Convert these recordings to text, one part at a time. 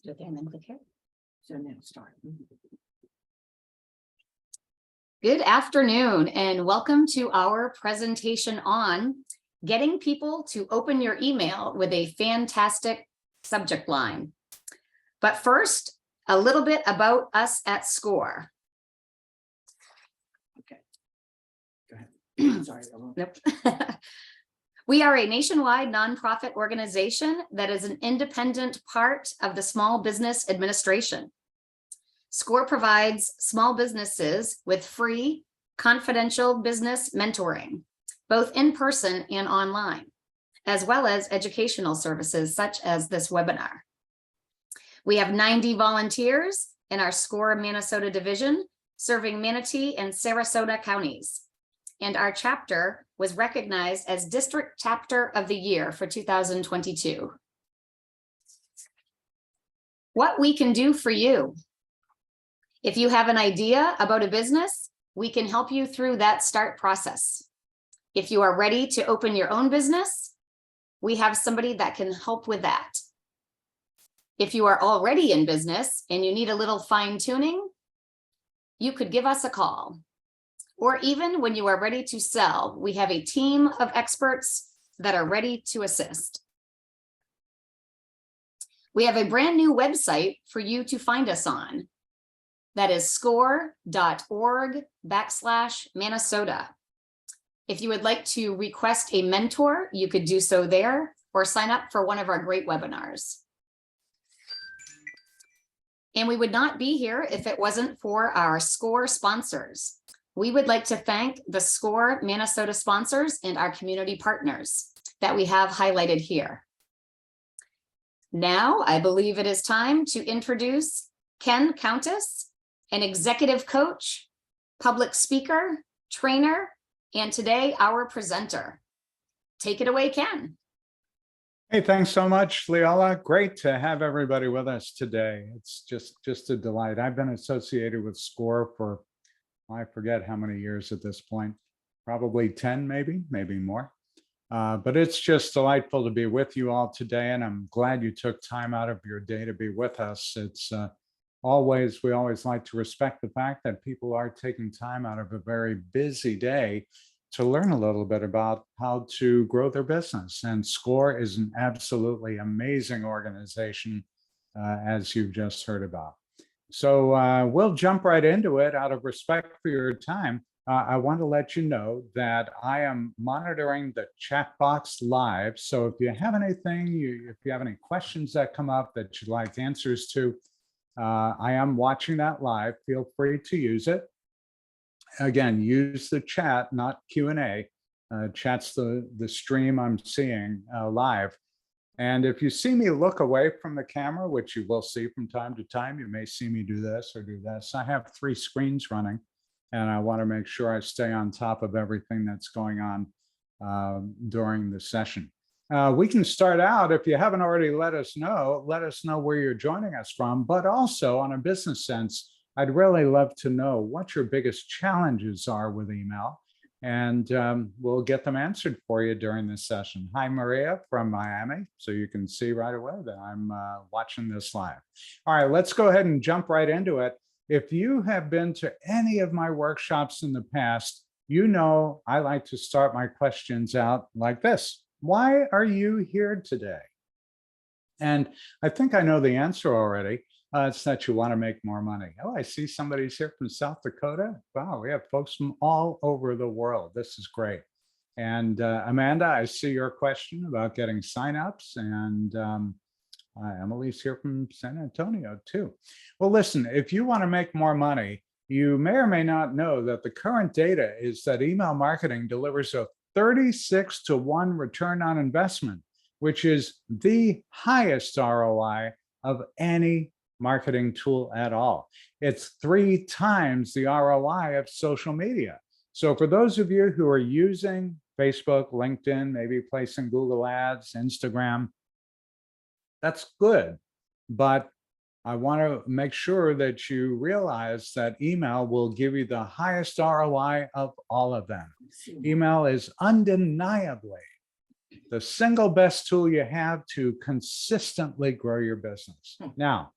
Okay, and then click here. So now start. Good afternoon and welcome to our presentation on getting people to open your email with a fantastic subject line. But first, a little bit about us at SCORE. Okay. Go ahead. Sorry. I won't. Nope. We are a nationwide nonprofit organization that is an independent part of the Small Business Administration. SCORE provides small businesses with free, confidential business mentoring, both in person and online, as well as educational services such as this webinar. We have 90 volunteers in our SCORE Minnesota division, serving Manatee and Sarasota counties. And our chapter was recognized as District Chapter of the Year for 2022. What we can do for you. If you have an idea about a business, we can help you through that start process. If you are ready to open your own business, we have somebody that can help with that. If you are already in business and you need a little fine tuning, you could give us a call. Or even when you are ready to sell, we have a team of experts that are ready to assist. We have a brand new website for you to find us on. That is score.org/Minnesota. If you would like to request a mentor, you could do so there or sign up for one of our great webinars. And we would not be here if it wasn't for our SCORE sponsors. We would like to thank the SCORE Minnesota sponsors and our community partners that we have highlighted here. Now, I believe it is time to introduce Ken Countess, an executive coach, public speaker, trainer, and today our presenter. Take it away, Ken. Hey, thanks so much, Leola. Great to have everybody with us today. It's just a delight. I've been associated with SCORE for, I forget how many years at this point, probably 10, maybe more. But it's just delightful to be with you all today, and I'm glad you took time out of your day to be with us. It's we always like to respect the fact that people are taking time out of a very busy day to learn a little bit about how to grow their business. And SCORE is an absolutely amazing organization, as you've just heard about. So we'll jump right into it. Out of respect for your time, I want to let you know that I am monitoring the chat box live. So if you have anything, if you have any questions that come up that you'd like answers to, I am watching that live. Feel free to use it. Again, use the chat, not Q&A. Chat's the stream I'm seeing live. And if you see me look away from the camera, which you will see from time to time, you may see me do this or do this. I have 3 screens running, and I want to make sure I stay on top of everything that's going on during the session. We can start out, if you haven't already let us know where you're joining us from, but also on a business sense, I'd really love to know what your biggest challenges are with email, and we'll get them answered for you during this session. Hi, Maria from Miami. So you can see right away that I'm watching this live. All right, let's go ahead and jump right into it. If you have been to any of my workshops in the past, you know I like to start my questions out like this. Why are you here today? And I think I know the answer already. It's that you want to make more money. Oh, I see somebody's here from South Dakota. Wow, we have folks from all over the world. This is great. And Amanda, I see your question about getting signups, and Emily's here from San Antonio too. Well, listen, if you want to make more money, you may or may not know that the current data is that email marketing delivers a 36-to-1 return on investment, which is the highest ROI of any marketing tool at all. It's 3 times the ROI of social media. So for those of you who are using Facebook, LinkedIn, maybe placing Google Ads, Instagram, that's good. But I want to make sure that you realize that email will give you the highest ROI of all of them. Email is undeniably the single best tool you have to consistently grow your business. Now,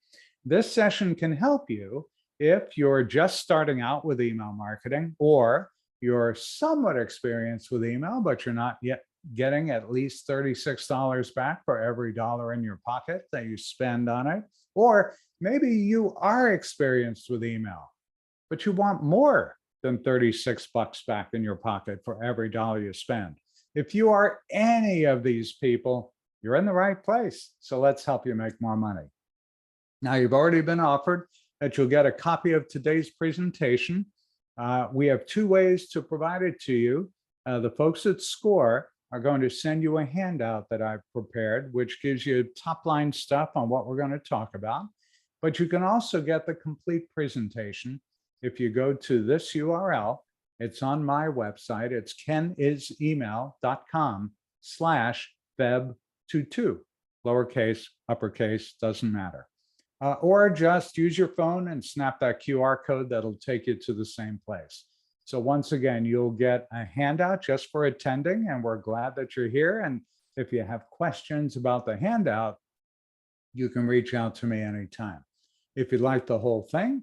this session can help you if you're just starting out with email marketing, or you're somewhat experienced with email, but you're not yet getting at least $36 back for every dollar in your pocket that you spend on it. Or maybe you are experienced with email, but you want more than 36 bucks back in your pocket for every dollar you spend. If you are any of these people, you're in the right place. So let's help you make more money. Now, you've already been offered that you'll get a copy of today's presentation. We have two ways to provide it to you. The folks at SCORE are going to send you a handout that I've prepared, which gives you top line stuff on what we're going to talk about. But you can also get the complete presentation if you go to this URL. It's on my website. It's kenisemail.com/feb22, lowercase, uppercase, doesn't matter. Or just use your phone and snap that QR code that'll take you to the same place. So once again, you'll get a handout just for attending, and we're glad that you're here. And if you have questions about the handout, you can reach out to me anytime. If you'd like the whole thing,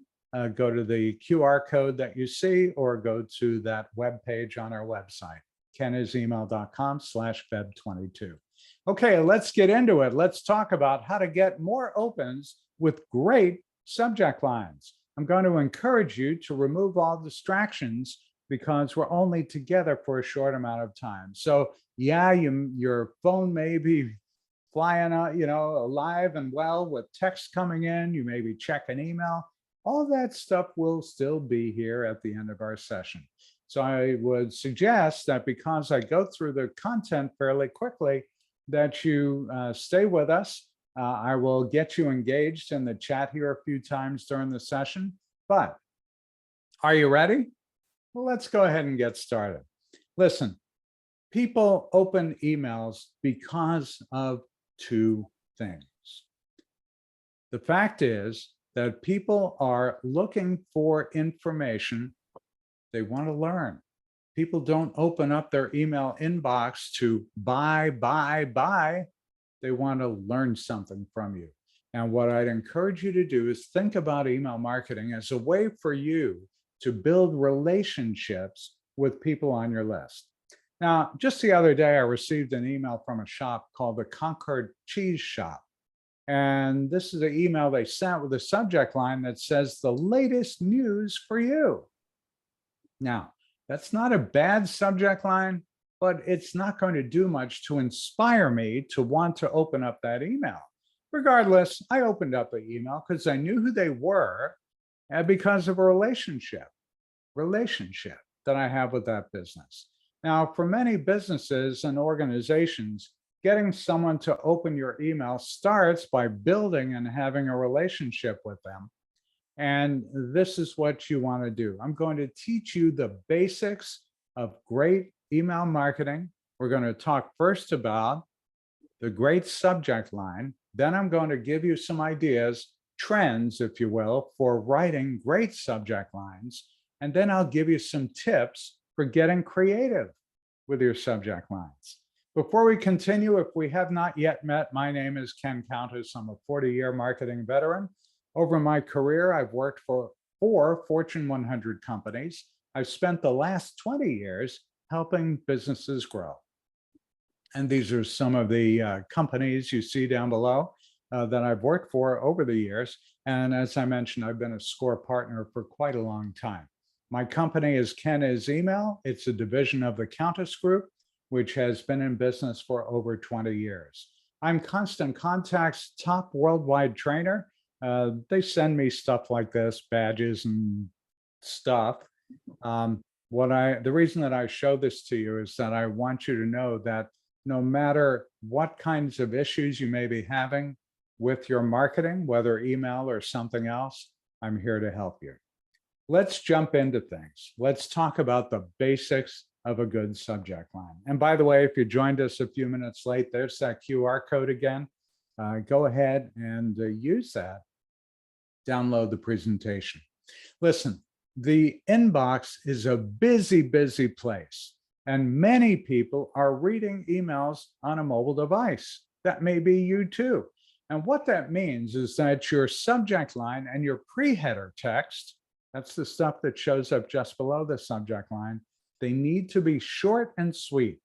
go to the QR code that you see, or go to that webpage on our website, kenisemail.com/feb22. Okay, let's get into it. Let's talk about how to get more opens with great subject lines. I'm going to encourage you to remove all distractions because we're only together for a short amount of time. So yeah, your phone may be flying out, alive and well with text coming in. You may be checking email. All that stuff will still be here at the end of our session. So I would suggest that because I go through the content fairly quickly, that you stay with us. I will get you engaged in the chat here a few times during the session, but are you ready? Well, let's go ahead and get started. Listen, people open emails because of two things. The fact is that people are looking for information. They want to learn. People don't open up their email inbox to buy. They want to learn something from you. And what I'd encourage you to do is think about email marketing as a way for you to build relationships with people on your list. Now, just the other day, I received an email from a shop called the Concord Cheese Shop. And this is an email they sent with a subject line that says, "The latest news for you." Now, that's not a bad subject line, but it's not going to do much to inspire me to want to open up that email. Regardless, I opened up the email because I knew who they were and because of a relationship that I have with that business. Now, for many businesses and organizations, getting someone to open your email starts by building and having a relationship with them. And this is what you want to do. I'm going to teach you the basics of great email marketing. We're going to talk first about the great subject line. Then I'm going to give you some ideas, trends, if you will, for writing great subject lines. And then I'll give you some tips for getting creative with your subject lines. Before we continue, if we have not yet met, my name is Ken Countess. I'm a 40-year marketing veteran. Over my career, I've worked for 4 Fortune 100 companies. I've spent the last 20 years helping businesses grow. And these are some of the companies you see down below that I've worked for over the years. And as I mentioned, I've been a SCORE partner for quite a long time. My company is Ken is Email. It's a division of the Countess Group, which has been in business for over 20 years. I'm Constant Contact's top worldwide trainer. They send me stuff like this, badges and stuff. The reason that I show this to you is that I want you to know that no matter what kinds of issues you may be having with your marketing, whether email or something else, I'm here to help you. Let's jump into things. Let's talk about the basics of a good subject line. And by the way, if you joined us a few minutes late, there's that QR code again. Go ahead and use that. Download the presentation. Listen, the inbox is a busy place. And many people are reading emails on a mobile device. That may be you too. And what that means is that your subject line and your pre-header text, that's the stuff that shows up just below the subject line, they need to be short and sweet.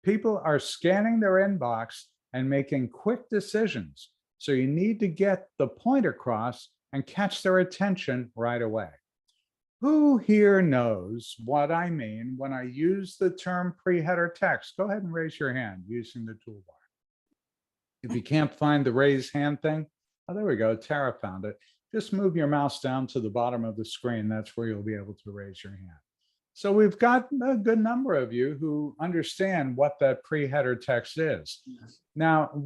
People are scanning their inbox and making quick decisions. So you need to get the point across and catch their attention right away. Who here knows what I mean when I use the term pre-header text? Go ahead and raise your hand using the toolbar. If you can't find the raise hand thing, oh, there we go. Tara found it. Just move your mouse down to the bottom of the screen. That's where you'll be able to raise your hand. So we've got a good number of you who understand what that pre-header text is. Now,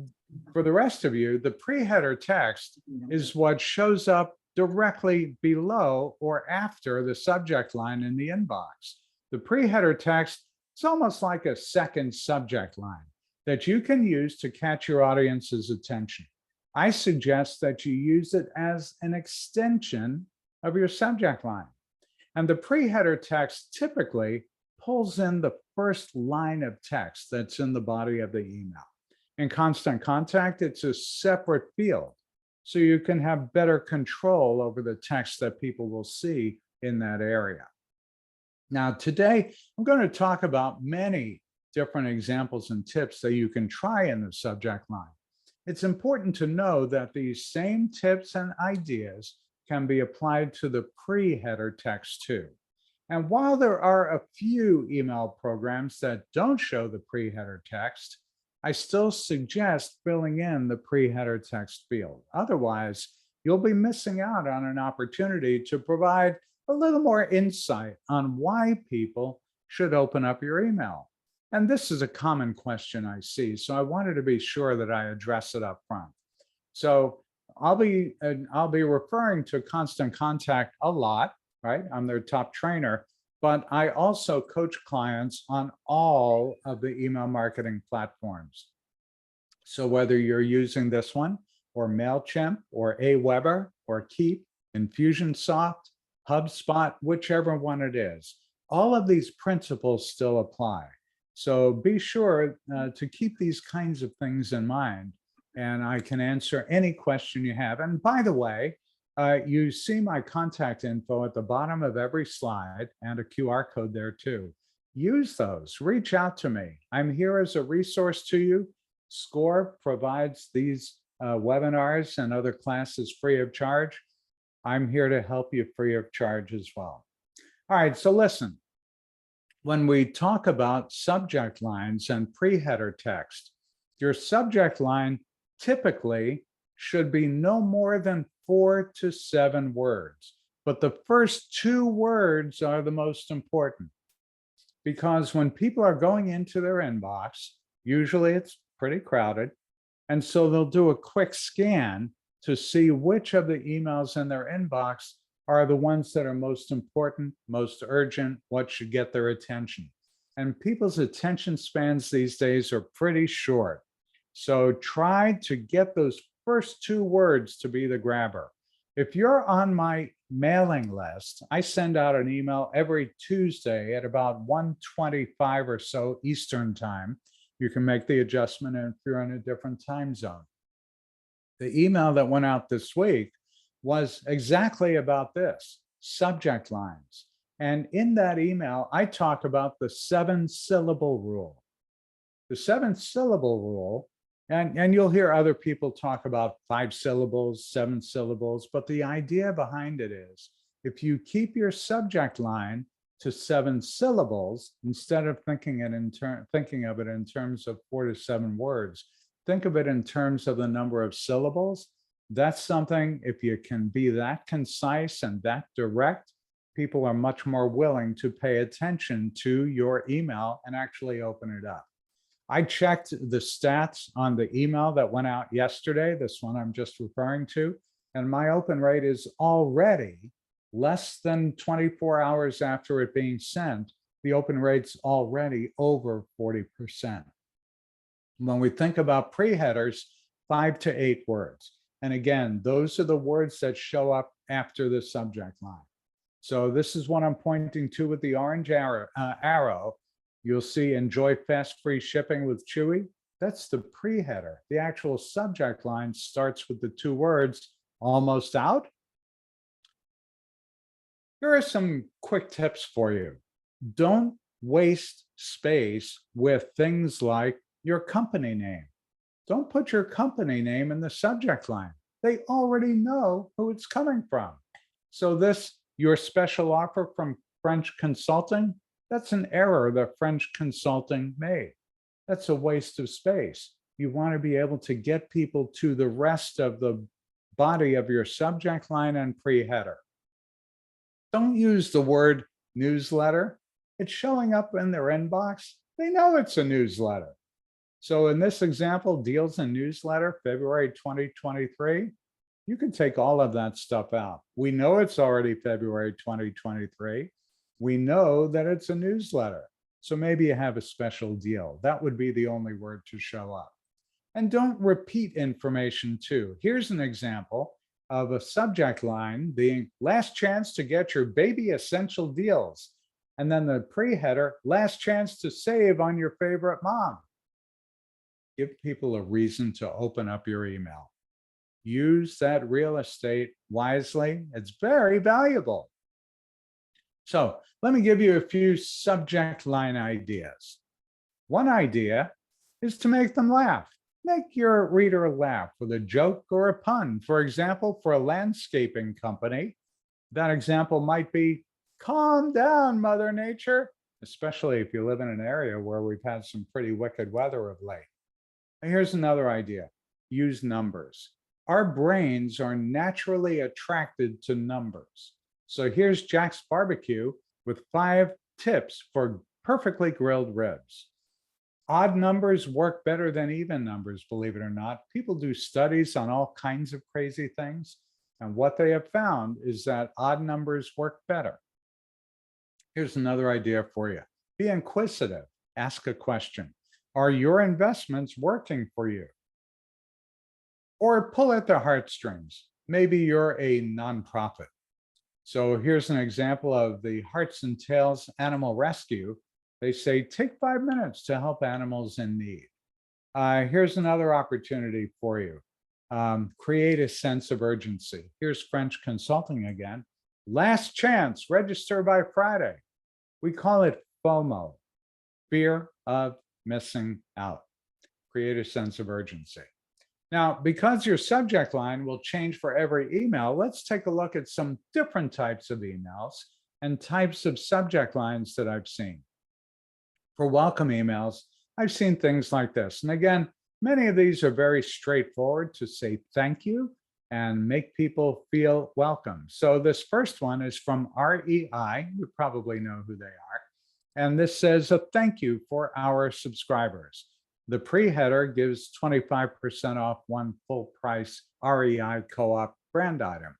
for the rest of you, the pre-header text is what shows up directly below or after the subject line in the inbox. The pre-header text is almost like a second subject line that you can use to catch your audience's attention. I suggest that you use it as an extension of your subject line. And the pre-header text typically pulls in the first line of text that's in the body of the email. In Constant Contact, it's a separate field, so you can have better control over the text that people will see in that area. Now, today, I'm going to talk about many different examples and tips that you can try in the subject line. It's important to know that these same tips and ideas can be applied to the pre-header text too. And while there are a few email programs that don't show the pre-header text, I still suggest filling in the pre-header text field. Otherwise, you'll be missing out on an opportunity to provide a little more insight on why people should open up your email. And this is a common question I see, so I wanted to be sure that I address it up front. So I'll be referring to Constant Contact a lot, right? I'm their top trainer, but I also coach clients on all of the email marketing platforms. So whether you're using this one or MailChimp or Aweber or Keep, Infusionsoft, HubSpot, whichever one it is, all of these principles still apply. So be sure to keep these kinds of things in mind, and I can answer any question you have. And by the way, you see my contact info at the bottom of every slide and a QR code there too. Use those, reach out to me. I'm here as a resource to you. SCORE provides these webinars and other classes free of charge. I'm here to help you free of charge as well. All right, so listen. When we talk about subject lines and pre-header text, your subject line typically should be no more than 4 to 7 words. But the first 2 words are the most important, because when people are going into their inbox, usually it's pretty crowded. And so they'll do a quick scan to see which of the emails in their inbox are the ones that are most important, most urgent, what should get their attention. And people's attention spans these days are pretty short. So try to get those first 2 words to be the grabber. If you're on my mailing list, I send out an email every Tuesday at about 1:25 or so Eastern time. You can make the adjustment if you're in a different time zone. The email that went out this week was exactly about this, subject lines. And in that email, I talk about the 7-syllable rule. The 7-syllable rule, and you'll hear other people talk about 5 syllables, 7 syllables, but the idea behind it is, if you keep your subject line to 7 syllables, instead of thinking of it in terms of 4 to 7 words, think of it in terms of the number of syllables. That's something, if you can be that concise and that direct, people are much more willing to pay attention to your email and actually open it up. I checked the stats on the email that went out yesterday, this one I'm just referring to, and my open rate is already less than 24 hours after it being sent. The open rate's already over 40%. When we think about pre-headers, 5 to 8 words. And again, those are the words that show up after the subject line. So this is what I'm pointing to with the orange arrow. You'll see enjoy fast free shipping with Chewy. That's the pre-header. The actual subject line starts with the two words almost out. Here are some quick tips for you. Don't waste space with things like your company name. Don't put your company name in the subject line. They already know who it's coming from. So this, your special offer from French Consulting, that's an error that French Consulting made. That's a waste of space. You want to be able to get people to the rest of the body of your subject line and pre-header. Don't use the word newsletter. It's showing up in their inbox. They know it's a newsletter. So in this example, deals and newsletter, February 2023, you can take all of that stuff out. We know it's already February 2023. We know that it's a newsletter. So maybe you have a special deal. That would be the only word to show up. And don't repeat information too. Here's an example of a subject line being last chance to get your baby essential deals. And then the pre-header, last chance to save on your favorite mom. Give people a reason to open up your email. Use that real estate wisely. It's very valuable. So let me give you a few subject line ideas. One idea is to make them laugh. Make your reader laugh with a joke or a pun. For example, for a landscaping company, that example might be, calm down, Mother Nature, especially if you live in an area where we've had some pretty wicked weather of late. And here's another idea. Use numbers. Our brains are naturally attracted to numbers. So here's Jack's Barbecue with 5 tips for perfectly grilled ribs. Odd numbers work better than even numbers, believe it or not. People do studies on all kinds of crazy things. And what they have found is that odd numbers work better. Here's another idea for you. Be inquisitive. Ask a question. Are your investments working for you? Or pull at the heartstrings. Maybe you're a nonprofit. So here's an example of the Hearts and Tails Animal Rescue. They say, take 5 minutes to help animals in need. Here's another opportunity for you. Create a sense of urgency. Here's French Consulting again. Last chance, register by Friday. We call it FOMO, fear of missing out. Create a sense of urgency. Now, because your subject line will change for every email, let's take a look at some different types of emails and types of subject lines that I've seen. For welcome emails, I've seen things like this. And again, many of these are very straightforward to say thank you and make people feel welcome. So this first one is from REI. You probably know who they are. And this says a thank you for our subscribers. The pre-header gives 25% off one full price REI co-op brand item.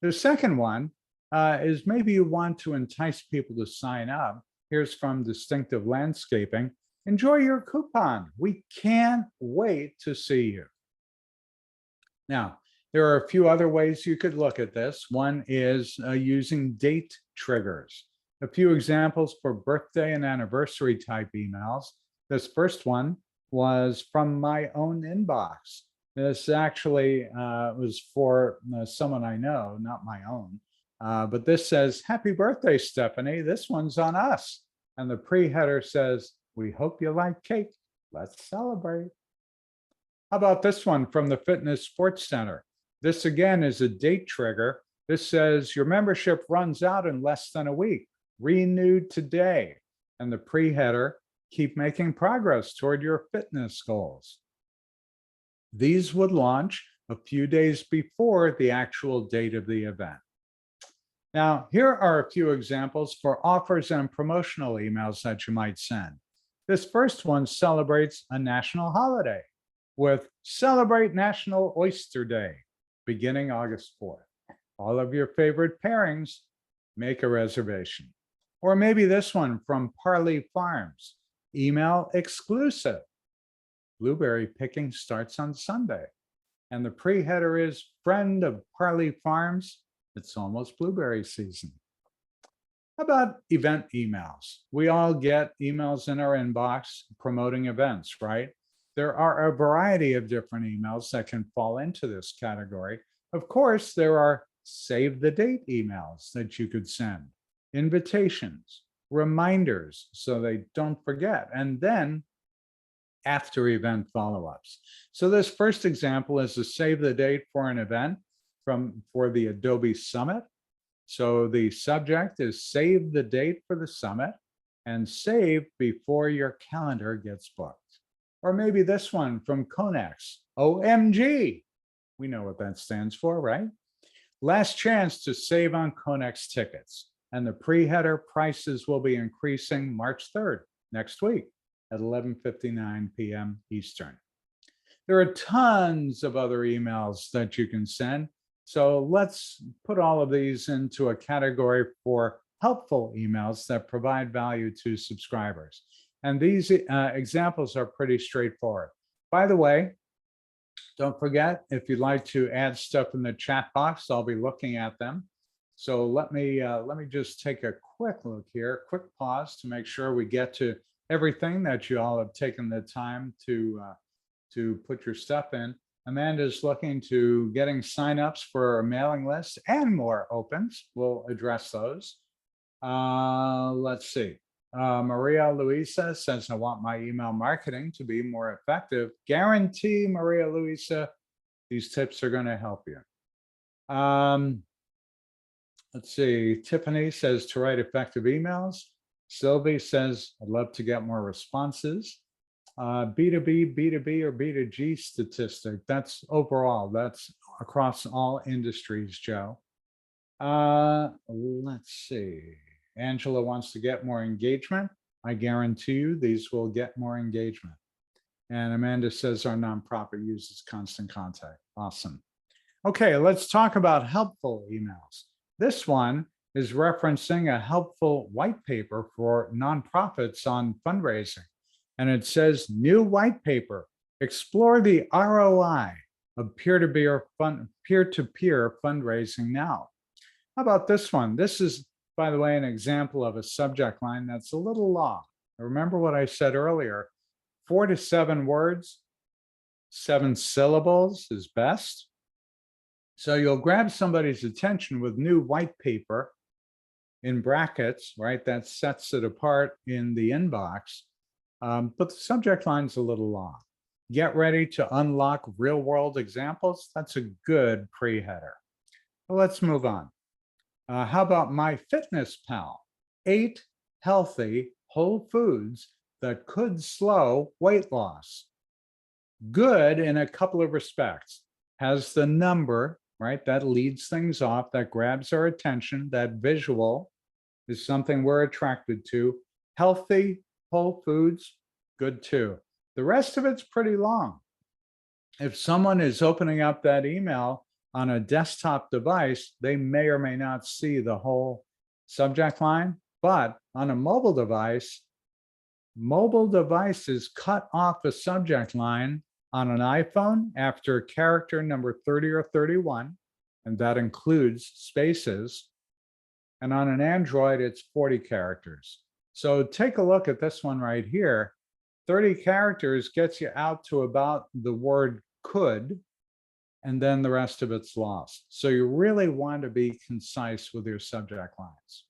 The second one is maybe you want to entice people to sign up. Here's from Distinctive Landscaping. Enjoy your coupon. We can't wait to see you. Now, there are a few other ways you could look at this. One is using date triggers. A few examples for birthday and anniversary type emails. This first one was from my own inbox. This actually was for someone I know, not my own. But this says, happy birthday, Stephanie. This one's on us. And the pre-header says, we hope you like cake. Let's celebrate. How about this one from the Fitness Sports Center? This again is a date trigger. This says your membership runs out in less than a week. Renewed today. And the pre-header, keep making progress toward your fitness goals. These would launch a few days before the actual date of the event. Now, here are a few examples for offers and promotional emails that you might send. This first one celebrates a national holiday with Celebrate National Oyster Day, beginning August 4th. All of your favorite pairings, make a reservation. Or maybe this one from Parley Farms, email exclusive. Blueberry picking starts on Sunday. And the pre-header is friend of Parley Farms. It's almost blueberry season. How about event emails? We all get emails in our inbox promoting events, right? There are a variety of different emails that can fall into this category. Of course, there are save the date emails that you could send, invitations, reminders so they don't forget, and then after event follow-ups. So this first example is to save the date for an event for the Adobe Summit. So the subject is save the date for the summit and save before your calendar gets booked. Or maybe this one from Konex, OMG. We know what that stands for, right? Last chance to save on Konex tickets. And the pre-header prices will be increasing March 3rd, next week at 11:59 p.m. Eastern. There are tons of other emails that you can send. So let's put all of these into a category for helpful emails that provide value to subscribers. And these examples are pretty straightforward. By the way, don't forget, if you'd like to add stuff in the chat box, I'll be looking at them. So let me just take a quick look here, quick pause to make sure we get to everything that you all have taken the time to put your stuff in. Amanda's looking to getting signups for a mailing list and more opens. We'll address those. Let's see. Maria Luisa says, I want my email marketing to be more effective. Guarantee, Maria Luisa, these tips are going to help you. Let's see. Tiffany says to write effective emails. Sylvie says, I'd love to get more responses. B2B, B2B, or B2G statistic. That's overall, that's across all industries, Joe. Let's see. Angela wants to get more engagement. I guarantee you these will get more engagement. And Amanda says our nonprofit uses Constant Contact. Awesome. Okay, let's talk about helpful emails. This one is referencing a helpful white paper for nonprofits on fundraising. And it says, new white paper, explore the ROI of peer-to-peer fundraising now. How about this one? This is, by the way, an example of a subject line that's a little long. Remember what I said earlier, 4 to 7 words, 7 syllables is best. So you'll grab somebody's attention with new white paper in brackets, right? That sets it apart in the inbox. But the subject line's a little long. Get ready to unlock real world examples. That's a good pre-header. Let's move on. How about MyFitnessPal? 8 healthy whole foods that could slow weight loss. Good in a couple of respects. Has the number, right? That leads things off, that grabs our attention. That visual is something we're attracted to. Healthy whole foods, good too. The rest of it's pretty long. If someone is opening up that email on a desktop device, they may or may not see the whole subject line, but on a mobile devices cut off a subject line on an iPhone after character number 30 or 31, and that includes spaces. And on an Android, it's 40 characters. So take a look at this one right here. 30 characters gets you out to about the word could, and then the rest of it's lost. So you really want to be concise with your subject lines.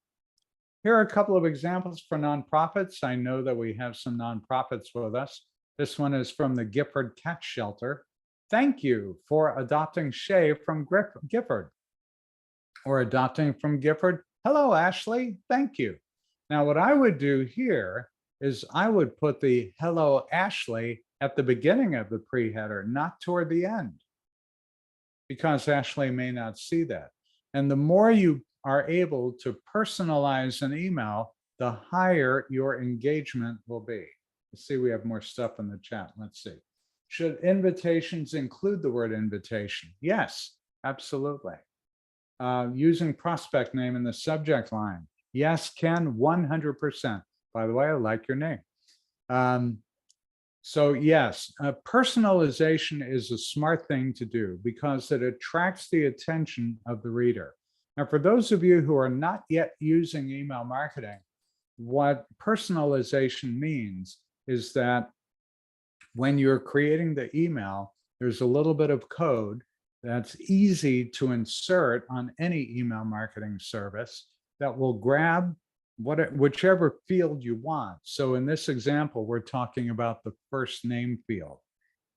Here are a couple of examples for nonprofits. I know that we have some nonprofits with us. This one is from the Gifford Cat Shelter. Thank you for adopting Shay from Gifford. Or adopting from Gifford. Hello, Ashley. Thank you. Now, what I would do here is I would put the hello, Ashley at the beginning of the pre-header, not toward the end, because Ashley may not see that. And the more you are able to personalize an email, the higher your engagement will be. Let's see, we have more stuff in the chat. Let's see. Should invitations include the word invitation? Yes, absolutely. Using prospect name in the subject line. Yes, Ken, 100%. By the way, I like your name. So yes, personalization is a smart thing to do because it attracts the attention of the reader. Now, for those of you who are not yet using email marketing, what personalization means is that when you're creating the email, there's a little bit of code that's easy to insert on any email marketing service that will grab whichever field you want. So in this example, we're talking about the first name field.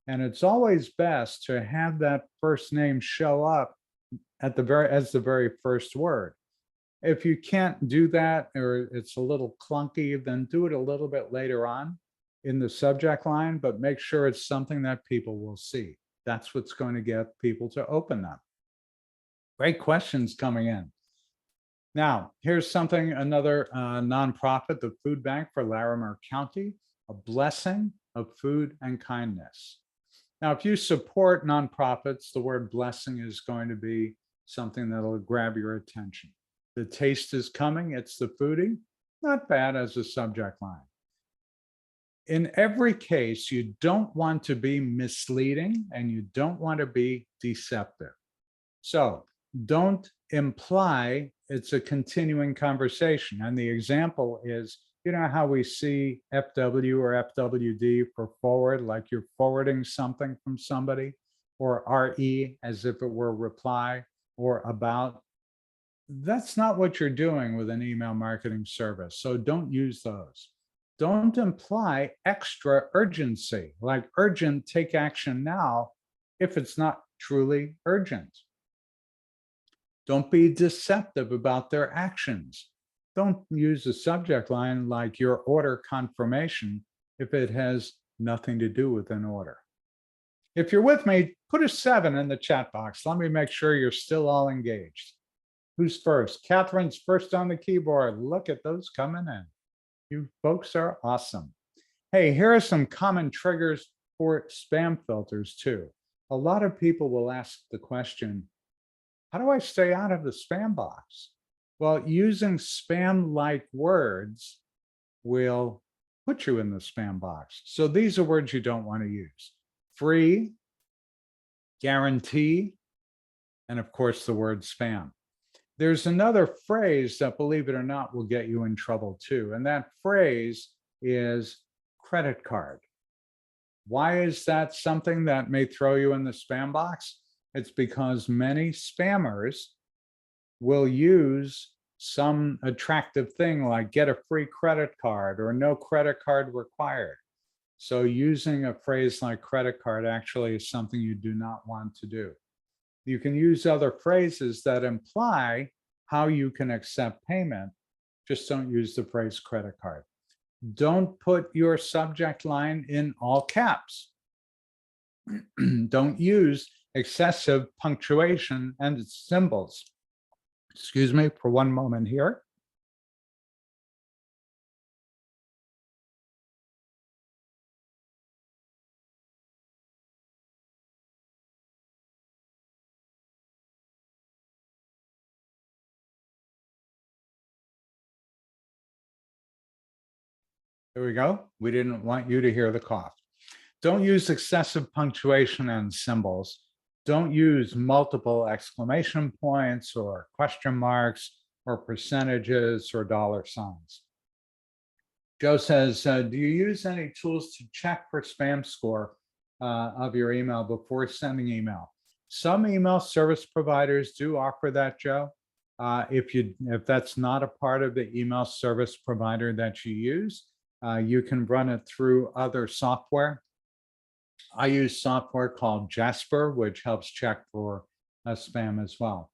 And it's always best to have that first name show up as the very first word. If you can't do that, or it's a little clunky, then do it a little bit later on in the subject line, but make sure it's something that people will see. That's what's going to get people to open them. Great questions coming in. Now, here's something, another nonprofit, the Food Bank for Larimer County, a blessing of food and kindness. Now, if you support nonprofits, the word blessing is going to be something that'll grab your attention. The taste is coming, it's the foodie, not bad as a subject line. In every case, you don't want to be misleading and you don't want to be deceptive. So don't imply it's a continuing conversation. And the example is, you know how we see FW or FWD for forward, like you're forwarding something from somebody, or RE as if it were reply or about. That's not what you're doing with an email marketing service. So don't use those. Don't imply extra urgency, like urgent, take action now, if it's not truly urgent. Don't be deceptive about their actions. Don't use a subject line like your order confirmation if it has nothing to do with an order. If you're with me, put a 7 in the chat box. Let me make sure you're still all engaged. Who's first? Catherine's first on the keyboard. Look at those coming in. You folks are awesome. Hey, here are some common triggers for spam filters too. A lot of people will ask the question, how do I stay out of the spam box? Well, using spam-like words will put you in the spam box. So these are words you don't want to use. Free, guarantee, and of course the word spam. There's another phrase that, believe it or not, will get you in trouble too. And that phrase is credit card. Why is that something that may throw you in the spam box? It's because many spammers will use some attractive thing like get a free credit card or no credit card required. So using a phrase like credit card actually is something you do not want to do. You can use other phrases that imply how you can accept payment. Just don't use the phrase credit card. Don't put your subject line in all caps. Don't use excessive punctuation and symbols. Excuse me for one moment here. There we go. We didn't want you to hear the cough. Don't use excessive punctuation and symbols. Don't use multiple exclamation points or question marks or percentages or dollar signs. Joe says, do you use any tools to check for spam score of your email before sending email? Some email service providers do offer that, Joe. If that's not a part of the email service provider that you use, you can run it through other software. I use software called Jasper, which helps check for spam as well.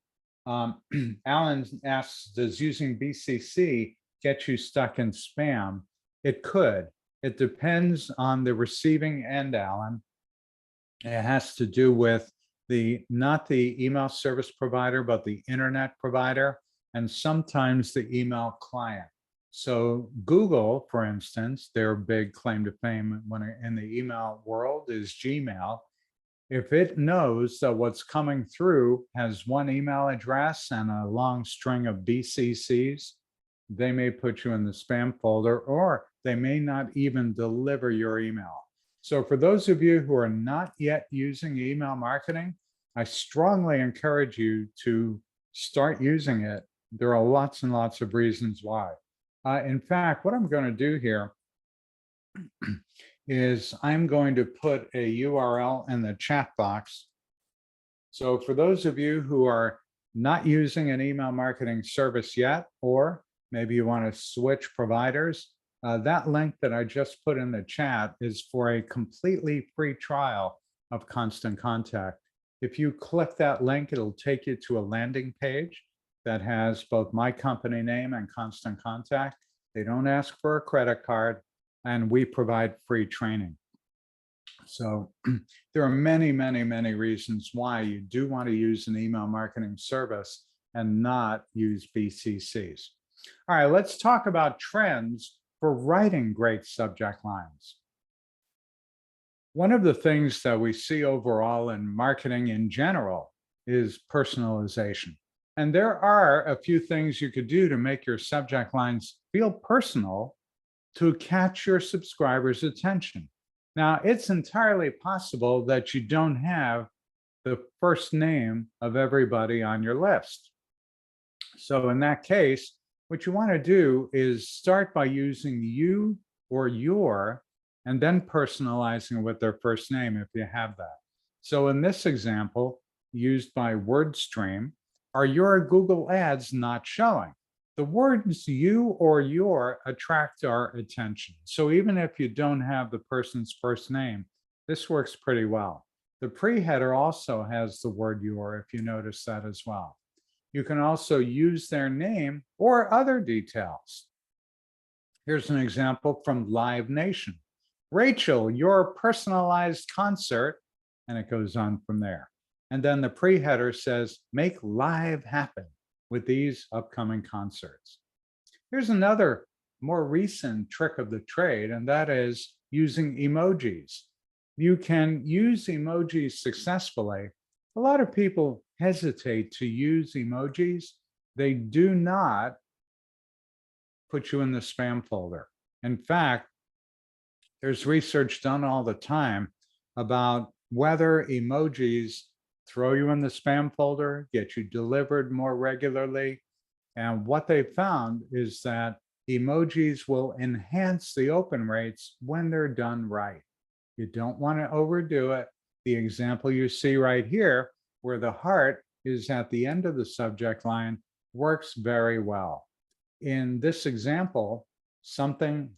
Alan asks, does using BCC get you stuck in spam? It could. It depends on the receiving end, Alan. It has to do with not the email service provider, but the internet provider, and sometimes the email client. So Google, for instance, their big claim to fame in the email world is Gmail. If it knows that what's coming through has one email address and a long string of BCCs, they may put you in the spam folder, or they may not even deliver your email. So for those of you who are not yet using email marketing, I strongly encourage you to start using it. There are lots and lots of reasons why. In fact, what I'm going to do here is I'm going to put a URL in the chat box. So for those of you who are not using an email marketing service yet, or maybe you want to switch providers, that link that I just put in the chat is for a completely free trial of Constant Contact. If you click that link, it'll take you to a landing page that has both my company name and Constant Contact. They don't ask for a credit card, and we provide free training. So there are many, many, many reasons why you do want to use an email marketing service and not use BCCs. All right, let's talk about trends for writing great subject lines. One of the things that we see overall in marketing in general is personalization. And there are a few things you could do to make your subject lines feel personal to catch your subscribers' attention. Now, it's entirely possible that you don't have the first name of everybody on your list. So in that case, what you want to do is start by using you or your, and then personalizing with their first name if you have that. So in this example, used by WordStream, are your Google ads not showing? The words you or your attract our attention. So even if you don't have the person's first name, this works pretty well. The pre-header also has the word your, if you notice that as well. You can also use their name or other details. Here's an example from Live Nation. Rachel, your personalized concert, and it goes on from there. And then the pre-header says, make live happen with these upcoming concerts. Here's another more recent trick of the trade, and that is using emojis. You can use emojis successfully. A lot of people hesitate to use emojis. They do not put you in the spam folder. In fact, there's research done all the time about whether emojis throw you in the spam folder, get you delivered more regularly. And what they found is that emojis will enhance the open rates when they're done right. You don't want to overdo it. The example you see right here, where the heart is at the end of the subject line, works very well. In this example, something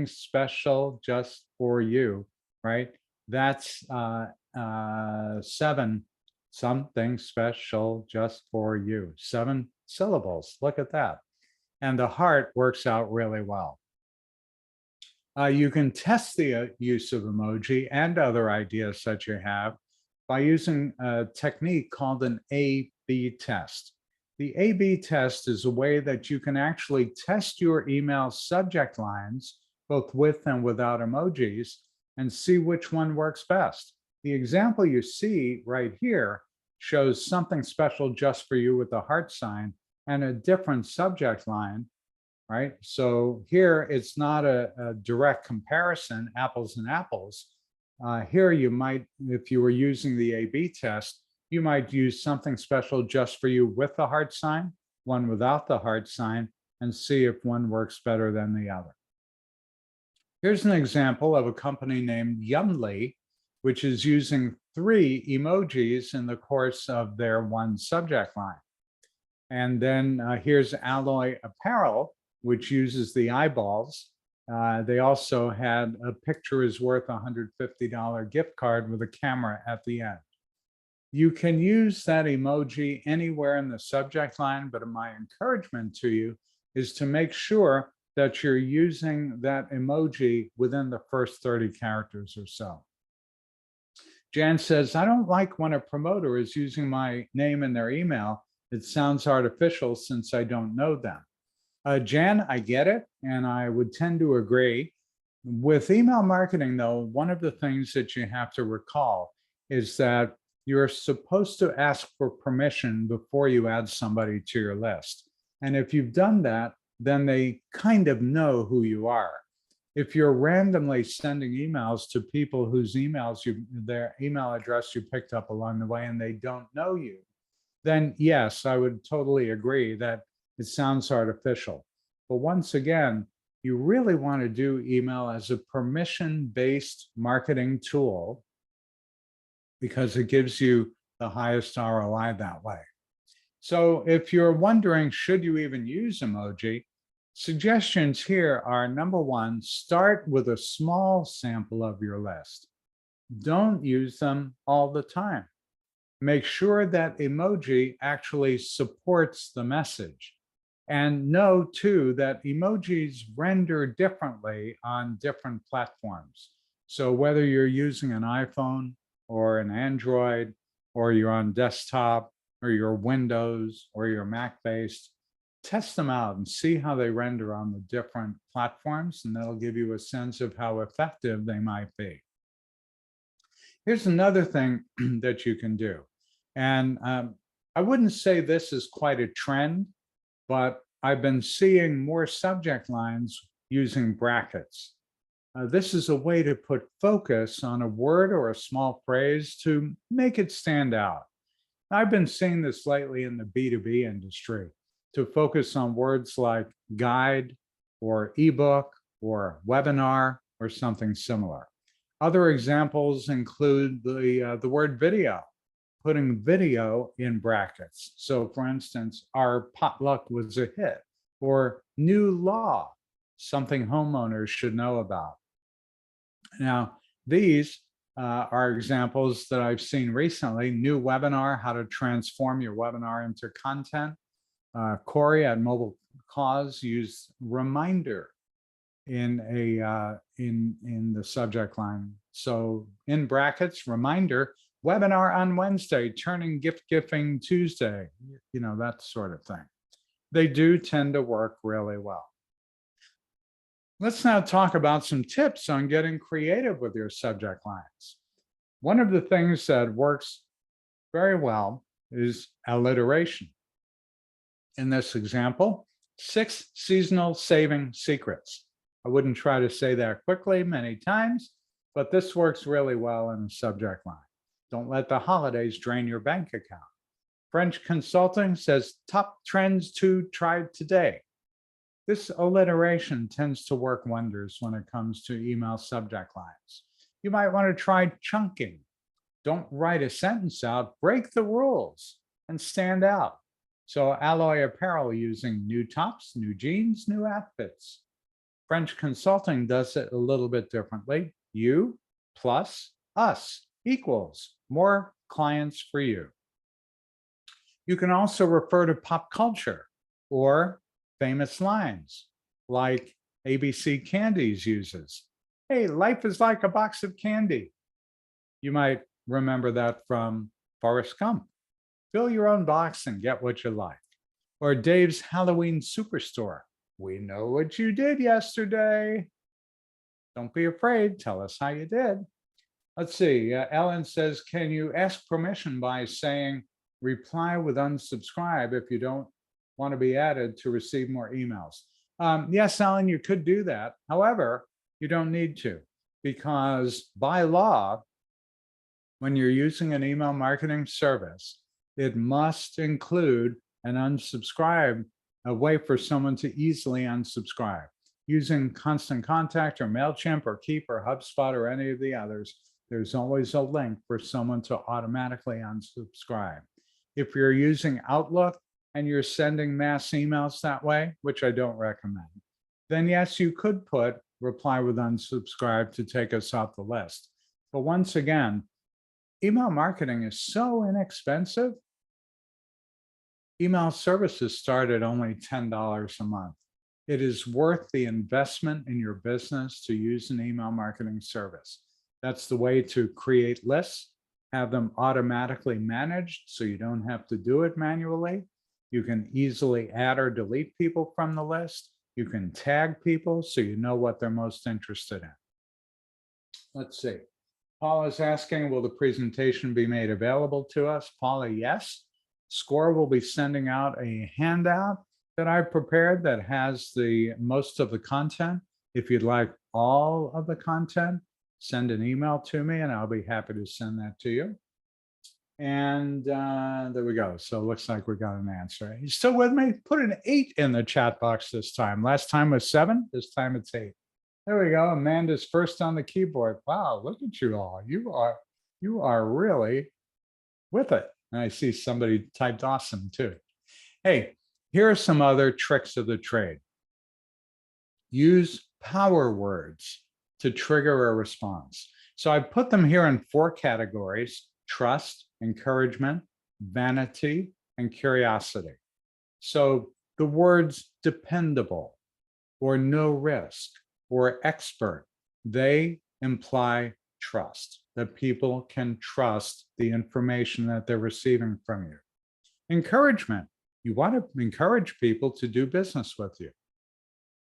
special just for you, right? That's 7, something special just for you. 7 syllables, look at that. And the heart works out really well. You can test the use of emoji and other ideas that you have by using a technique called an A/B test. The A/B test is a way that you can actually test your email subject lines, both with and without emojis, and see which one works best. The example you see right here shows something special just for you with the heart sign and a different subject line, right? So here it's not a direct comparison, apples and apples. Here you might, if you were using the A/B test, you might use something special just for you with the heart sign, one without the heart sign, and see if one works better than the other. Here's an example of a company named Yumly, which is using 3 emojis in the course of their one subject line. And then here's Alloy Apparel, which uses the eyeballs. They also had a picture is worth $150 gift card with a camera at the end. You can use that emoji anywhere in the subject line, but my encouragement to you is to make sure that you're using that emoji within the first 30 characters or so. Jan says, I don't like when a promoter is using my name in their email. It sounds artificial since I don't know them. Jan, I get it, and I would tend to agree. With email marketing, though, one of the things that you have to recall is that you're supposed to ask for permission before you add somebody to your list. And if you've done that, then they kind of know who you are. If you're randomly sending emails to people whose emails their email address you picked up along the way and they don't know you, then yes, I would totally agree that it sounds artificial. But once again, you really want to do email as a permission-based marketing tool because it gives you the highest ROI that way. So if you're wondering, should you even use emoji? Suggestions here are: number one, start with a small sample of your list. Don't use them all the time. Make sure that emoji actually supports the message. And know too that emojis render differently on different platforms. So whether you're using an iPhone or an Android, or you're on desktop, or your Windows, or your Mac-based, test them out and see how they render on the different platforms, and that'll give you a sense of how effective they might be. Here's another thing that you can do. And I wouldn't say this is quite a trend, but I've been seeing more subject lines using brackets. This is a way to put focus on a word or a small phrase to make it stand out. I've been seeing this lately in the B2B industry, to focus on words like guide or ebook or webinar or something similar. Other examples include the word video, putting video in brackets. So for instance, our potluck was a hit, or new law, something homeowners should know about. Now, these are examples that I've seen recently. New webinar, how to transform your webinar into content. Corey at Mobile Cause used reminder in the subject line. So in brackets, reminder, webinar on Wednesday, turning gift giving Tuesday, that sort of thing. They do tend to work really well. Let's now talk about some tips on getting creative with your subject lines. One of the things that works very well is alliteration. In this example, 6 seasonal saving secrets. I wouldn't try to say that quickly many times, but this works really well in a subject line. Don't let the holidays drain your bank account. French Consulting says top trends to try today. This alliteration tends to work wonders when it comes to email subject lines. You might want to try chunking. Don't write a sentence out, break the rules and stand out. So Alloy Apparel using new tops, new jeans, new outfits. French Consulting does it a little bit differently. You plus us equals more clients for you. You can also refer to pop culture or famous lines like ABC Candies uses. Hey, life is like a box of candy. You might remember that from Forrest Gump. Fill your own box and get what you like. Or Dave's Halloween Superstore. We know what you did yesterday. Don't be afraid. Tell us how you did. Let's see. Ellen says, can you ask permission by saying reply with unsubscribe if you don't want to be added to receive more emails? Yes, Ellen, you could do that. However, you don't need to, because by law, when you're using an email marketing service, it must include an unsubscribe, a way for someone to easily unsubscribe. Using Constant Contact or MailChimp or Keep or HubSpot or any of the others, there's always a link for someone to automatically unsubscribe. If you're using Outlook and you're sending mass emails that way, which I don't recommend, then yes, you could put reply with unsubscribe to take us off the list. But once again, email marketing is so inexpensive. Email services start at only $10 a month. It is worth the investment in your business to use an email marketing service. That's the way to create lists, have them automatically managed so you don't have to do it manually. You can easily add or delete people from the list. You can tag people so you know what they're most interested in. Let's see. Paula is asking, will the presentation be made available to us? Paula, yes. SCORE will be sending out a handout that I've prepared that has the most of the content. If you'd like all of the content, send an email to me and I'll be happy to send that to you. And there we go. So it looks like we got an answer. You still with me? Put an 8 in the chat box this time. Last time was 7. This time it's 8. There we go. Amanda's first on the keyboard. Wow, look at you all. You are really with it. And I see somebody typed awesome too. Hey, here are some other tricks of the trade. Use power words to trigger a response. So I put them here in 4 categories: trust, encouragement, vanity, and curiosity. So the words dependable or no risk or expert, they imply trust, that people can trust the information that they're receiving from you. Encouragement, you want to encourage people to do business with you.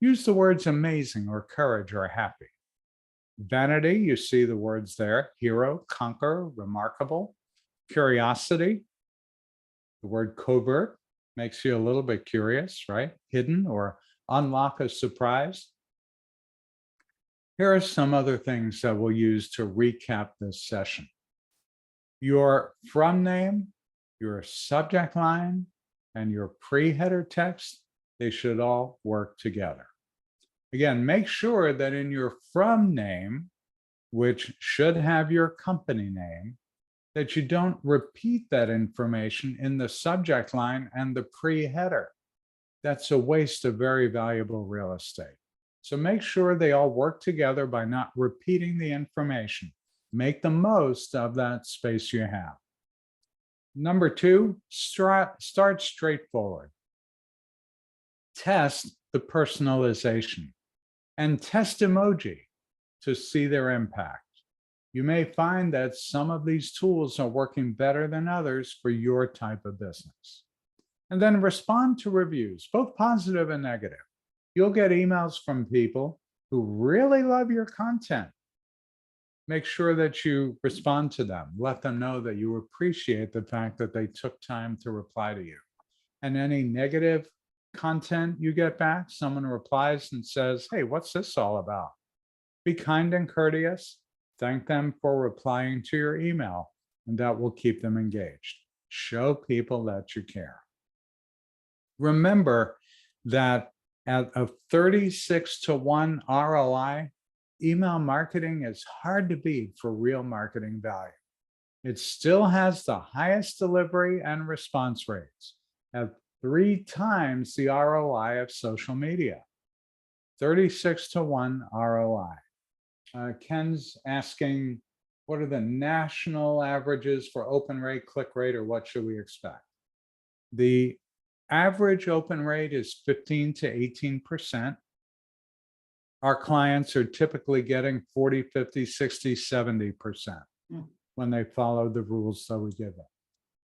Use the words amazing or courage or happy. Vanity, you see the words there: hero, conquer, remarkable. Curiosity, the word covert makes you a little bit curious, right? Hidden or unlock a surprise. Here are some other things that we'll use to recap this session. Your from name, your subject line, and your pre-header text, they should all work together. Again, make sure that in your from name, which should have your company name, that you don't repeat that information in the subject line and the pre-header. That's a waste of very valuable real estate. So make sure they all work together by not repeating the information. Make the most of that space you have. Number 2, start straightforward. Test the personalization and test emoji to see their impact. You may find that some of these tools are working better than others for your type of business. And then respond to reviews, both positive and negative. You'll get emails from people who really love your content. Make sure that you respond to them. Let them know that you appreciate the fact that they took time to reply to you. And any negative content you get back, someone replies and says, hey, what's this all about? Be kind and courteous. Thank them for replying to your email, and that will keep them engaged. Show people that you care. Remember that at a 36-to-1 ROI, email marketing is hard to beat for real marketing value. It still has the highest delivery and response rates at 3 times the ROI of social media. 36-to-1 ROI. Ken's asking, what are the national averages for open rate, click rate, or what should we expect? The average open rate is 15 to 18%. Our clients are typically getting 40, 50, 60, 70% when they follow the rules that we give them.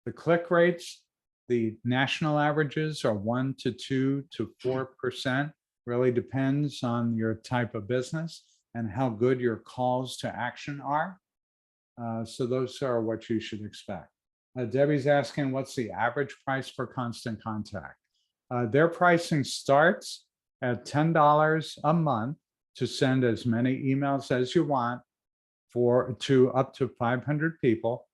The click rates, the national averages are 1 to 2 to 4%. Really depends on your type of business and how good your calls to action are. So those are what you should expect. Debbie's asking, what's the average price for Constant Contact? Their pricing starts at $10 a month to send as many emails as you want to up to 500 people.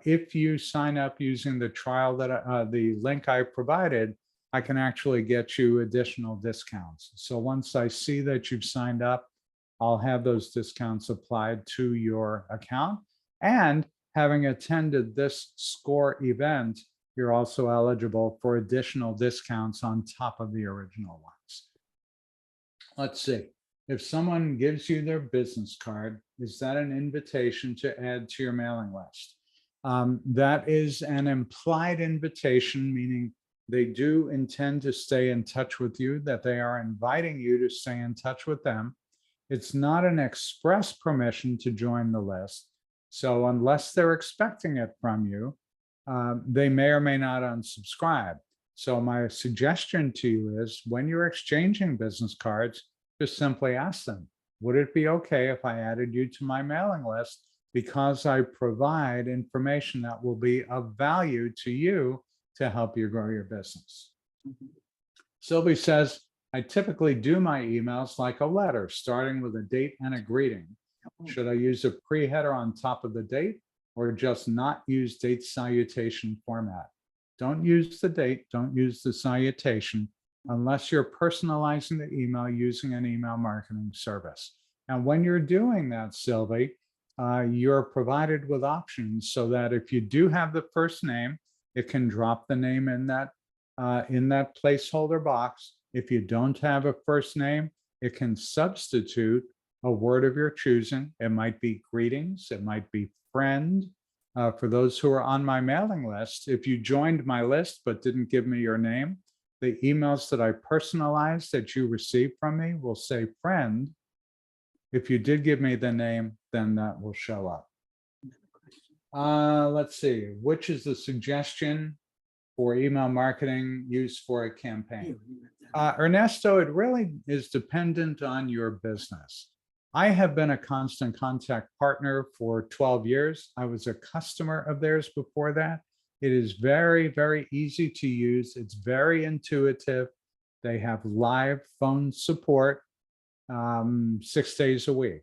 If you sign up using the trial that the link I provided, I can actually get you additional discounts. So once I see that you've signed up, I'll have those discounts applied to your account. And having attended this SCORE event, you're also eligible for additional discounts on top of the original ones. Let's see. If someone gives you their business card, is that an invitation to add to your mailing list? That is an implied invitation, meaning they do intend to stay in touch with you, that they are inviting you to stay in touch with them. It's not an express permission to join the list. So unless they're expecting it from you, they may or may not unsubscribe. So my suggestion to you is when you're exchanging business cards, just simply ask them, would it be okay if I added you to my mailing list because I provide information that will be of value to you to help you grow your business? Sylvie says, I typically do my emails like a letter, starting with a date and a greeting. Should I use a pre-header on top of the date or just not use date salutation format. Don't use the date, don't use the salutation unless you're personalizing the email using an email marketing service. And when you're doing that, Sylvie, you're provided with options so that if you do have the first name, it can drop the name in that placeholder box. If you don't have a first name, it can substitute a word of your choosing. It might be greetings, it might be friend. For those who are on my mailing list, if you joined my list but didn't give me your name, the emails that I personalized that you received from me will say friend. If you did give me the name, then that will show up. Let's see, which is the suggestion for email marketing used for a campaign? Ernesto, it really is dependent on your business. I have been a Constant Contact partner for 12 years. I was a customer of theirs before that. It is very, very easy to use. It's very intuitive. They have live phone support 6 days a week.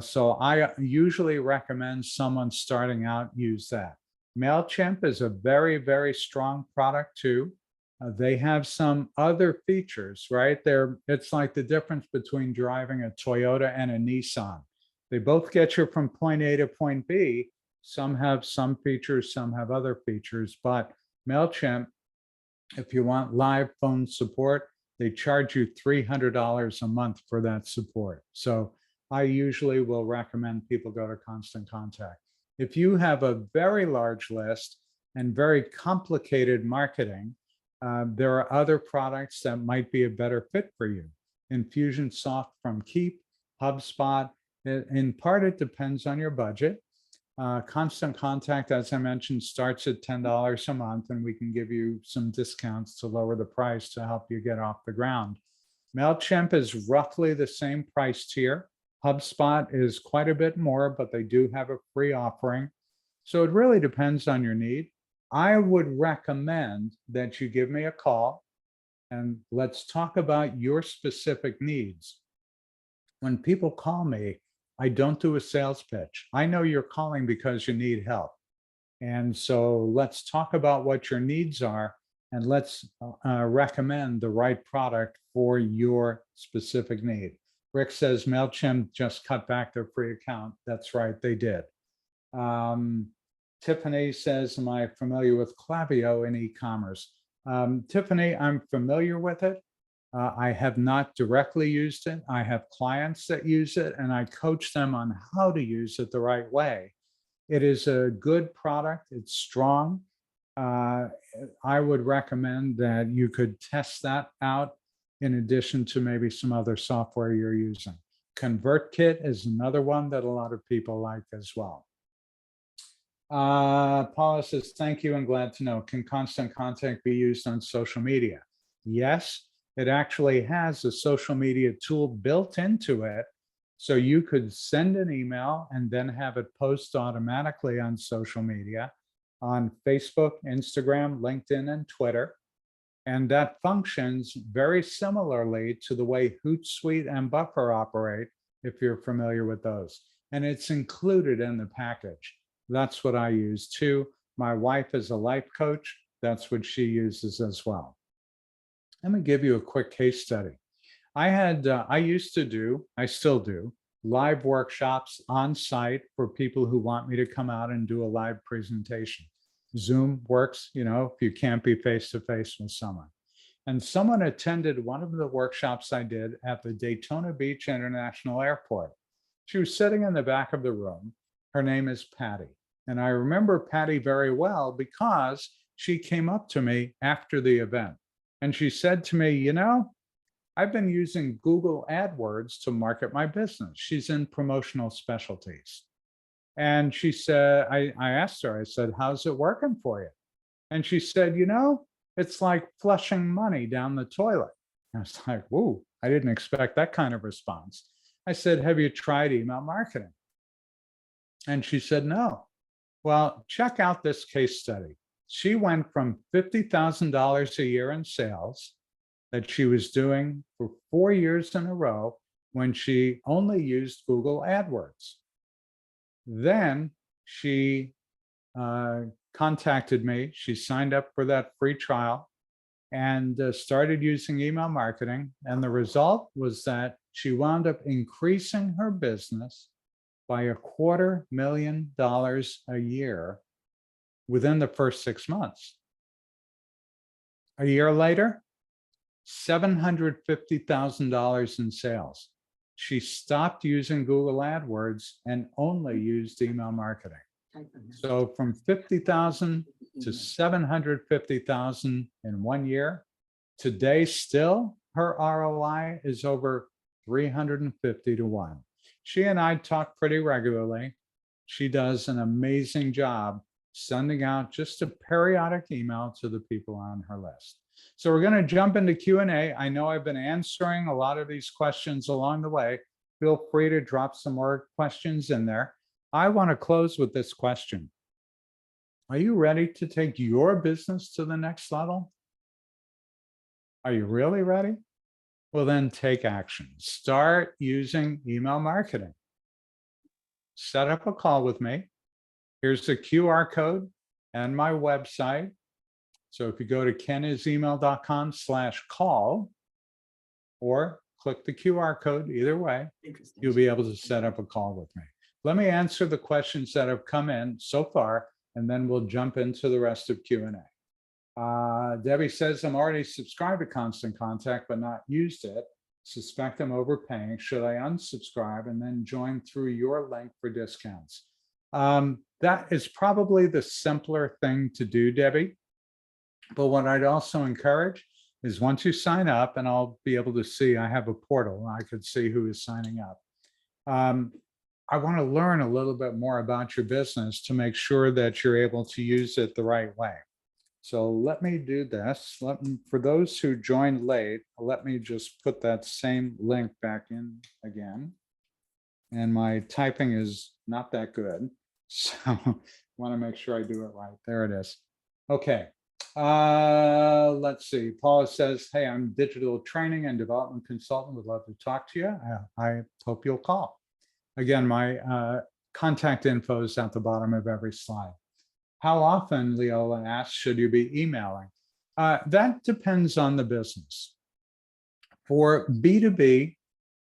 So I usually recommend someone starting out use that. MailChimp is a very, very strong product too. They have some other features, right? It's like the difference between driving a Toyota and a Nissan. They both get you from point A to point B. Some have some features, some have other features, but MailChimp, if you want live phone support, they charge you $300 a month for that support. So I usually will recommend people go to Constant Contact. If you have a very large list and very complicated marketing, there are other products that might be a better fit for you. Infusionsoft from Keap, HubSpot. In part, it depends on your budget. Constant Contact, as I mentioned, starts at $10 a month, and we can give you some discounts to lower the price to help you get off the ground. MailChimp is roughly the same price tier. HubSpot is quite a bit more, but they do have a free offering. So it really depends on your need. I would recommend that you give me a call and let's talk about your specific needs. When people call me, I don't do a sales pitch. I know you're calling because you need help. And so let's talk about what your needs are and let's recommend the right product for your specific need. Rick says MailChimp just cut back their free account. That's right, they did. Tiffany says, am I familiar with Klaviyo in e-commerce? Tiffany, I'm familiar with it. I have not directly used it. I have clients that use it, and I coach them on how to use it the right way. It is a good product. It's strong. I would recommend that you could test that out in addition to maybe some other software you're using. ConvertKit is another one that a lot of people like as well. Paula says, thank you and glad to know. Can Constant Contact be used on social media? Yes, it actually has a social media tool built into it. So you could send an email and then have it post automatically on social media, on Facebook, Instagram, LinkedIn, and Twitter. And that functions very similarly to the way Hootsuite and Buffer operate, if you're familiar with those. And it's included in the package. That's what I use too. My wife is a life coach. That's what she uses as well. Let me give you a quick case study. I used to do, I still do, live workshops on site for people who want me to come out and do a live presentation. Zoom works, you know, if you can't be face-to-face with someone. And someone attended one of the workshops I did at the Daytona Beach International Airport. She was sitting in the back of the room. Her name is Patty. And I remember Patty very well because she came up to me after the event. And she said to me, you know, I've been using Google AdWords to market my business. She's in promotional specialties. And she said, I asked her, I said, how's it working for you? And she said, you know, it's like flushing money down the toilet. I was like, whoa, I didn't expect that kind of response. I said, have you tried email marketing? And she said, no. Well, check out this case study. She went from $50,000 a year in sales that she was doing for 4 years in a row when she only used Google AdWords. Then she contacted me. She signed up for that free trial and started using email marketing. And the result was that she wound up increasing her business by $250,000 a year within the first 6 months. A year later, $750,000 in sales. She stopped using Google AdWords and only used email marketing. Type in that. So from 50,000 to 750,000 in 1 year. Today, still, her ROI is over 350 to 1. She and I talk pretty regularly. She does an amazing job sending out just a periodic email to the people on her list. So we're going to jump into Q&A. I know I've been answering a lot of these questions along the way. Feel free to drop some more questions in there. I want to close with this question. Are you ready to take your business to the next level? Are you really ready? Well, then take action. Start using email marketing. Set up a call with me. Here's the QR code and my website. So if you go to kenisemail.com/call or click the QR code, either way, Interesting. you'll be able to set up a call with me. Let me answer the questions that have come in so far, and then we'll jump into the rest of Q&A. Debbie says, I'm already subscribed to Constant Contact, but not used it. Suspect I'm overpaying. Should I unsubscribe and then join through your link for discounts? That is probably the simpler thing to do, Debbie. But what I'd also encourage is once you sign up, and I'll be able to see, I have a portal, I could see who is signing up. I want to learn a little bit more about your business to make sure that you're able to use it the right way. So let me do this. For those who joined late, let me just put that same link back in again. And my typing is not that good, so want to make sure I do it right. There it is. Okay. Let's see. Paula says, hey, I'm digital training and development consultant. Would love to talk to you. I hope you'll call. Again, my contact info is at the bottom of every slide. How often, Leola asks, should you be emailing? That depends on the business. For B2B,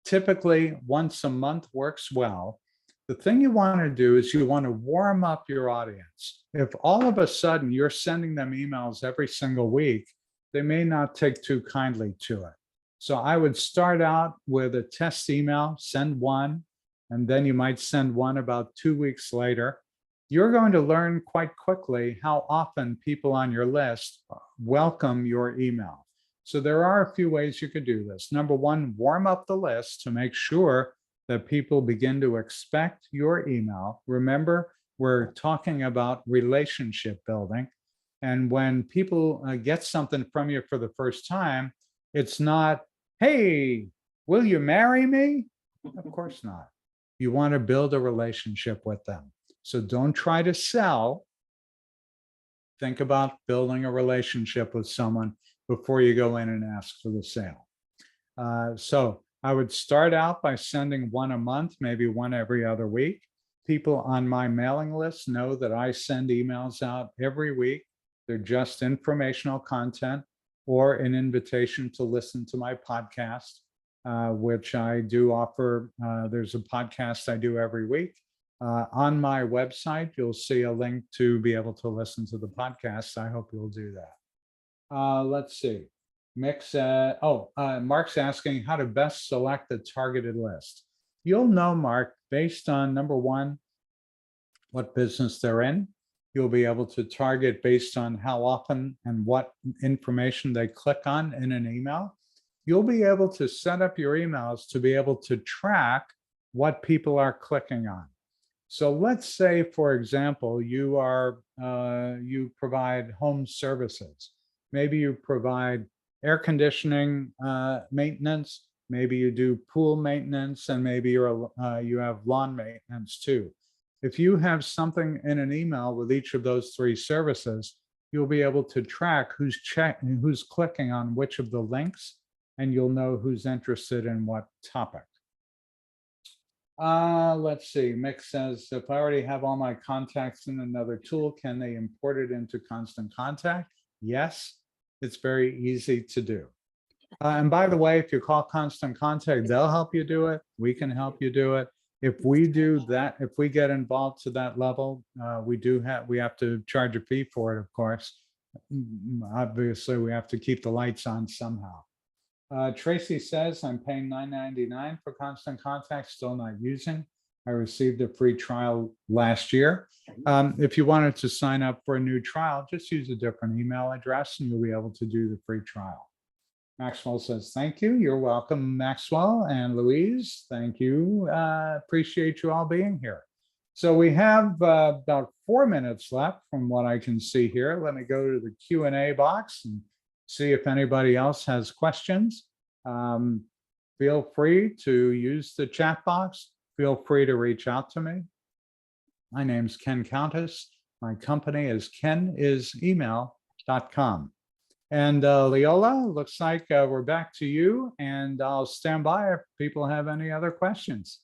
typically once a month works well. The thing you want to do is you want to warm up your audience. If all of a sudden you're sending them emails every single week, they may not take too kindly to it. So I would start out with a test email, send one, and then you might send one about 2 weeks later. You're going to learn quite quickly how often people on your list welcome your email. So there are a few ways you could do this. Number one, warm up the list to make sure that people begin to expect your email. Remember, we're talking about relationship building. And when people get something from you for the first time, it's not, hey, will you marry me? Of course not. You want to build a relationship with them. So don't try to sell. Think about building a relationship with someone before you go in and ask for the sale. So I would start out by sending one a month, maybe one every other week. People on my mailing list know that I send emails out every week. They're just informational content or an invitation to listen to my podcast, which I do offer. There's a podcast I do every week. On my website, you'll see a link to be able to listen to the podcast. I hope you'll do that. Let's see. Mark's asking how to best select a targeted list. You'll know, Mark, based on number one, what business they're in. You'll be able to target based on how often and what information they click on in an email. You'll be able to set up your emails to be able to track what people are clicking on. So let's say, for example, you provide home services. Maybe you provide air conditioning maintenance. Maybe you do pool maintenance, and maybe you have lawn maintenance too. If you have something in an email with each of those three services, you'll be able to track who's clicking on which of the links, and you'll know who's interested in what topic. Let's see. Mick says, if I already have all my contacts in another tool, can they import it into Constant Contact? Yes, it's very easy to do. And by the way, if you call Constant Contact, they'll help you do it. We can help you do it. If we do that, if we get involved to that level, we have to charge a fee for it, of course. Obviously, we have to keep the lights on somehow. Tracy says, I'm paying $9.99 for Constant Contact, still not using. I received a free trial last year. If you wanted to sign up for a new trial, just use a different email address and you'll be able to do the free trial. Maxwell says, thank you. You're welcome, Maxwell and Louise. Thank you. Appreciate you all being here. So we have about 4 minutes left from what I can see here. Let me go to the Q&A box and see if anybody else has questions. Feel free to use the chat box. Feel free to reach out to me. My name's Ken Countess. My company is kenisemail.com. And Leola, looks like we're back to you, and I'll stand by if people have any other questions.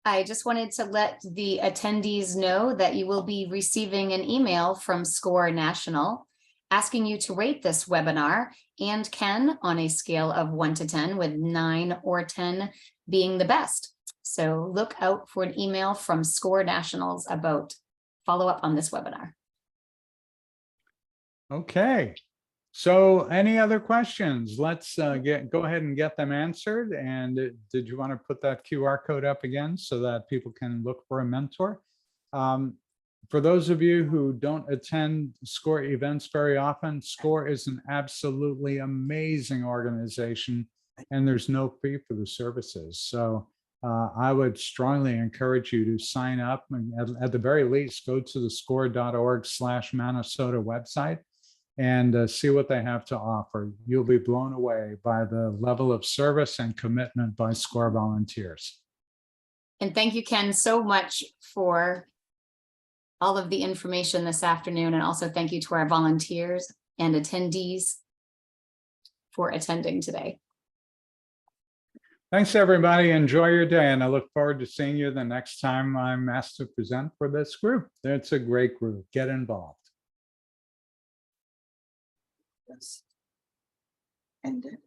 I just wanted to let the attendees know that you will be receiving an email from SCORE National asking you to rate this webinar and Ken on a scale of 1 to 10, with 9 or 10 being the best. So look out for an email from SCORE Nationals about follow up on this webinar. Okay. So any other questions? Let's go ahead and get them answered. And did you want to put that QR code up again so that people can look for a mentor? For those of you who don't attend SCORE events very often, SCORE is an absolutely amazing organization, and there's no fee for the services. So I would strongly encourage you to sign up, and at the very least, go to the score.org/Manasota website and see what they have to offer. You'll be blown away by the level of service and commitment by SCORE volunteers. And thank you, Ken, so much for all of the information this afternoon. And also thank you to our volunteers and attendees for attending today. Thanks, everybody. Enjoy your day. And I look forward to seeing you the next time I'm asked to present for this group. It's a great group. Get involved. Yes. End it.